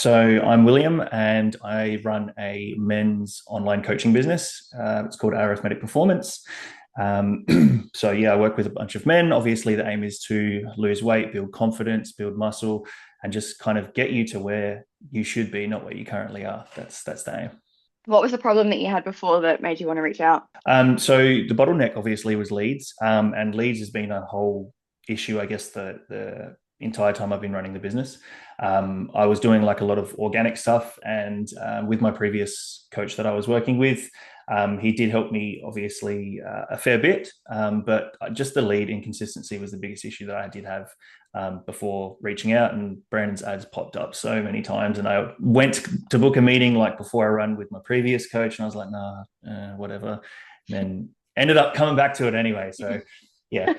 So I'm William, and I run a men's online coaching business. It's called Arithmetic Performance. So yeah, I work with a bunch of men. Obviously, the aim is to lose weight, build confidence, build muscle, and just kind of get you to where you should be, not where you currently are. That's the aim. What was the problem that you had before that made you want to reach out? So the bottleneck obviously was leads, and leads has been a whole issue, I guess, the entire time I've been running the business. I was doing like a lot of organic stuff, and with my previous coach that I was working with, he did help me obviously a fair bit, but just the lead inconsistency was the biggest issue that I did have before reaching out. And Brandon's ads popped up so many times, and I went to book a meeting like before I run with my previous coach, and I was like, nah, whatever. And then ended up coming back to it anyway. So yeah.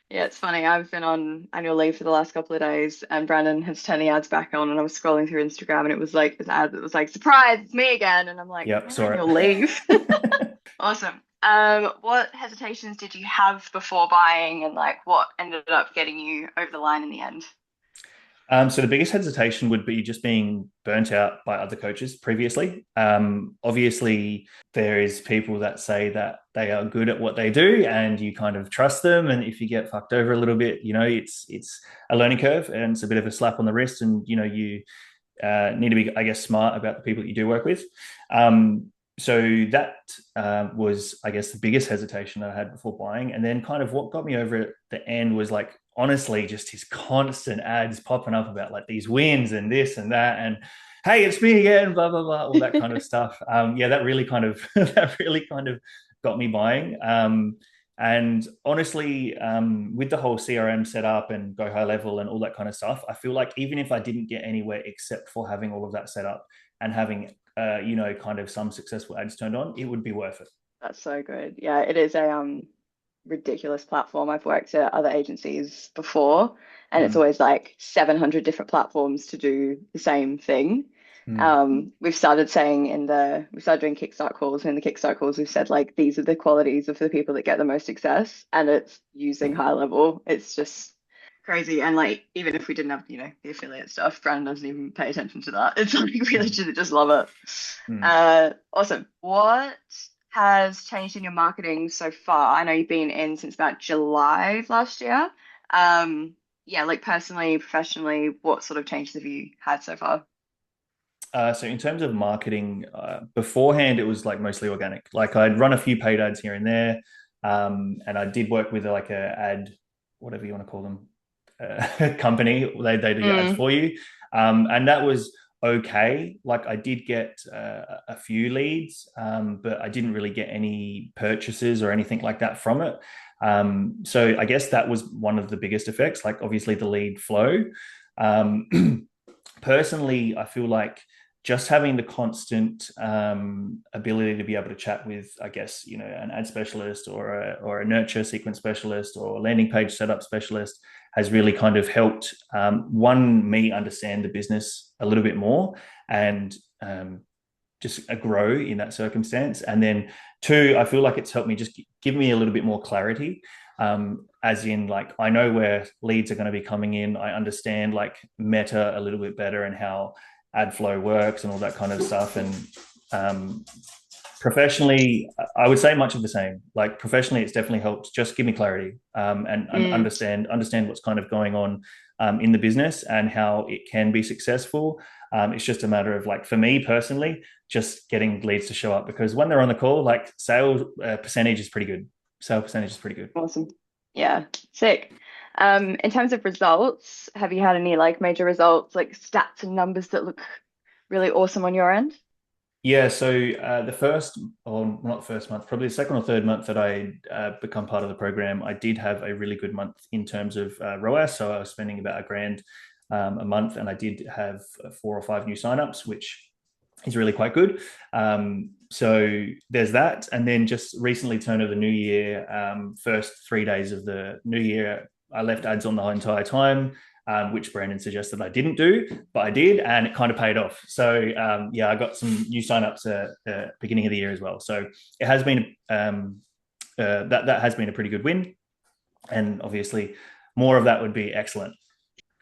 Yeah, it's funny. I've been on annual leave for the last couple of days, and Brandon has turned the ads back on. And I was scrolling through Instagram, and it was like this ad that was like, "Surprise, it's me again!" And I'm like, "I'm Yep, on saw annual leave." it. Awesome. What hesitations did you have before buying, and like what ended up getting you over the line in the end? So the biggest hesitation would be just being burnt out by other coaches previously. Obviously, there is people that say that they are good at what they do, and you kind of trust them. And if you get fucked over a little bit, it's a learning curve, and it's a bit of a slap on the wrist. And you need to be, I guess, smart about the people that you do work with. So that was, I guess, the biggest hesitation I had before buying. And then kind of what got me over at the end was like, honestly, just his constant ads popping up about like these wins and this and that. And hey, it's me again, blah, blah, blah, all that kind of stuff. Yeah, that really kind of, that really kind of got me buying. And honestly, with the whole CRM setup and go high level and all that kind of stuff, I feel like even if I didn't get anywhere except for having all of that set up and having, kind of some successful ads turned on, it would be worth it. That's so good. Yeah, it is a ridiculous platform. I've worked at other agencies before, and it's Mm, always like 700 different platforms to do the same thing. mm, We started doing Kickstart calls, and in the Kickstart calls, we've said like these are the qualities of the people that get the most success, and it's using high level. It's just crazy. And like, even if we didn't have, the affiliate stuff, Brandon doesn't even pay attention to that. It's like we mm, literally just love it. mm. Awesome. What has changed in your marketing so far? I know you've been in since about July of last year. Yeah, like personally, professionally, what sort of changes have you had so far? So in terms of marketing, beforehand it was like mostly organic. Like I'd run a few paid ads here and there, and I did work with like a ad, whatever you want to call them, company. They do your ads Mm, for you, and that was okay. Like I did get a few leads, but I didn't really get any purchases or anything like that from it. So I guess that was one of the biggest effects. Like obviously the lead flow. Um, Personally, I feel like just having the constant ability to be able to chat with, I guess, an ad specialist or a nurture sequence specialist or landing page setup specialist has really kind of helped one me understand the business a little bit more and just grow in that circumstance. And then two, I feel like it's helped me just give me a little bit more clarity. As in, like, I know where leads are going to be coming in. I understand like meta a little bit better and how ad flow works and all that kind of stuff. And um, professionally, I would say much of the same. Like professionally, it's definitely helped just give me clarity and mm. understand what's kind of going on in the business and how it can be successful. It's just a matter of like for me personally, just getting leads to show up because when they're on the call, like sales percentage is pretty good. Sale percentage is pretty good. Awesome. Yeah, sick. In terms of results, have you had any like major results, like stats and numbers that look really awesome on your end? Yeah, so the first, or not first month, probably the second or third month that I become part of the program, I did have a really good month in terms of ROAS. So I was spending about a grand a month, and I did have 4 or 5 new signups, which is really quite good. So there's that, and then just recently, turn of the new year, first 3 days of the new year, I left ads on the entire time which Brandon suggested I didn't do, but I did, and it kind of paid off. So yeah, I got some new signups at the beginning of the year as well. So it has been that has been a pretty good win, and obviously more of that would be excellent.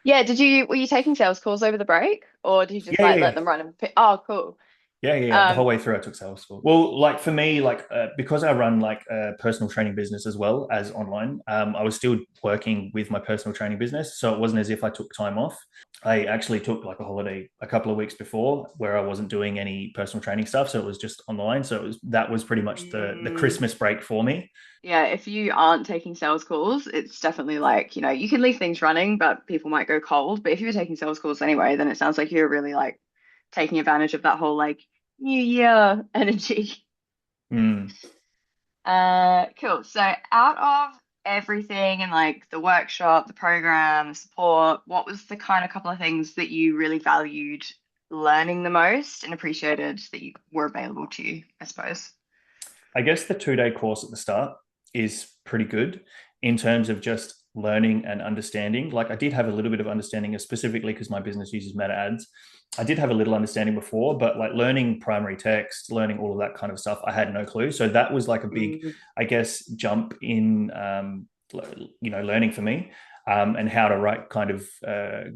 Yeah, were you taking sales calls over the break or did you just Yeah, like yeah, let yeah. them run and pick? Oh, cool. Yeah. The whole Um, way through, I took sales school. Well, like for me, like because I run like a personal training business as well as online, I was still working with my personal training business, so it wasn't as if I took time off. I actually took like a holiday a couple of weeks before, where I wasn't doing any personal training stuff, so it was just online. So that was pretty much the mm, Christmas break for me. yeah, if you aren't taking sales calls, it's definitely like, you can leave things running, but people might go cold. But if you were taking sales calls anyway, then it sounds like you're really like taking advantage of that whole like New Year energy. Mm. Cool. So out of everything and like the workshop, the program, the support, what was the kind of couple of things that you really valued learning the most and appreciated that you were available to you, I suppose? I guess the 2 day course at the start is pretty good in terms of just learning and understanding. Like I did have a little bit of understanding, specifically because my business uses meta ads. I did have a little understanding before, but like learning primary text, learning all of that kind of stuff, I had no clue. So that was like a big, Mm, I guess, jump in, learning for me. And how to write kind of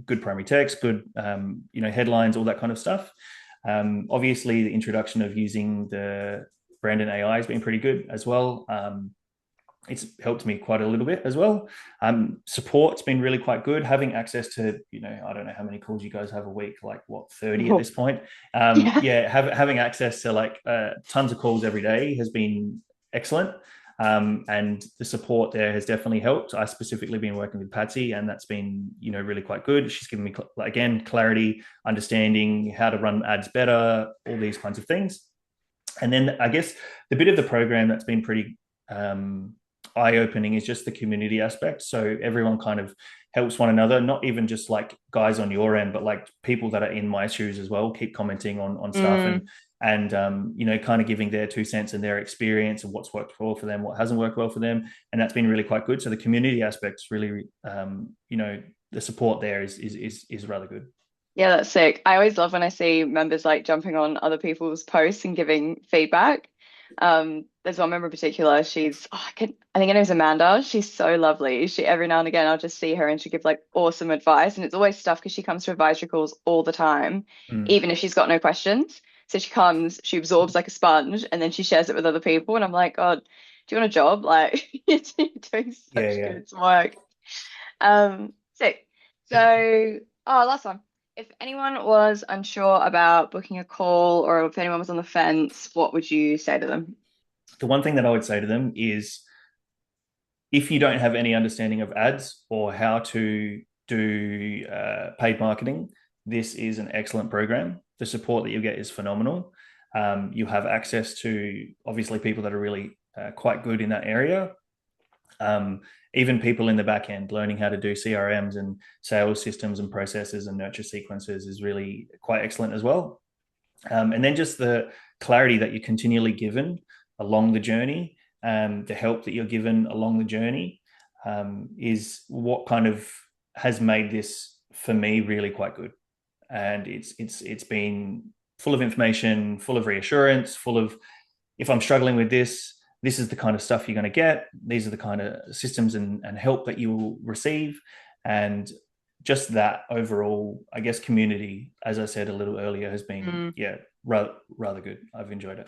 good primary text, good, headlines, all that kind of stuff. Obviously, the introduction of using the Brandon AI has been pretty good as well. It's helped me quite a little bit as well. Support's been really quite good. Having access to, I don't know how many calls you guys have a week, like what, 30 at oh, this point. yeah. Yeah, having access to like tons of calls every day has been excellent. And the support there has definitely helped. I specifically been working with Patsy, and that's been, really quite good. She's given me, again, clarity, understanding how to run ads better, all these kinds of things. And then I guess the bit of the program that's been pretty eye opening is just the community aspect. So everyone kind of helps one another, not even just like guys on your end, but like people that are in my shoes as well, keep commenting on stuff Mm, and kind of giving their 2 cents and their experience and what's worked well for them, what hasn't worked well for them, and that's been really quite good. So the community aspect is really, the support there is rather good. yeah, that's sick. I always love when I see members like jumping on other people's posts and giving feedback. There's one member in particular. I think her name's Amanda. She's so lovely. She every now and again I'll just see her and she gives like awesome advice, and it's always stuff because she comes to advisory calls all the time, Mm. even if she's got no questions. So she comes, she absorbs like a sponge, and then she shares it with other people. And I'm like, God, do you want a job? Like you're doing Yeah, such yeah. good work. Sick. So, last one. If anyone was unsure about booking a call or if anyone was on the fence, what would you say to them? The one thing that I would say to them is if you don't have any understanding of ads or how to do paid marketing, this is an excellent program. The support that you get is phenomenal. You have access to obviously people that are really quite good in that area. Um, Even people in the back end learning how to do CRMs and sales systems and processes and nurture sequences is really quite excellent as well. And then just the clarity that you're continually given along the journey, the help that you're given along the journey, is what kind of has made this for me really quite good. And it's been full of information, full of reassurance, full of if I'm struggling with this is the kind of stuff you're going to get. These are the kind of systems and help that you will receive. And just that overall, I guess, community, as I said a little earlier, has been, Mm. yeah, rather good. I've enjoyed it.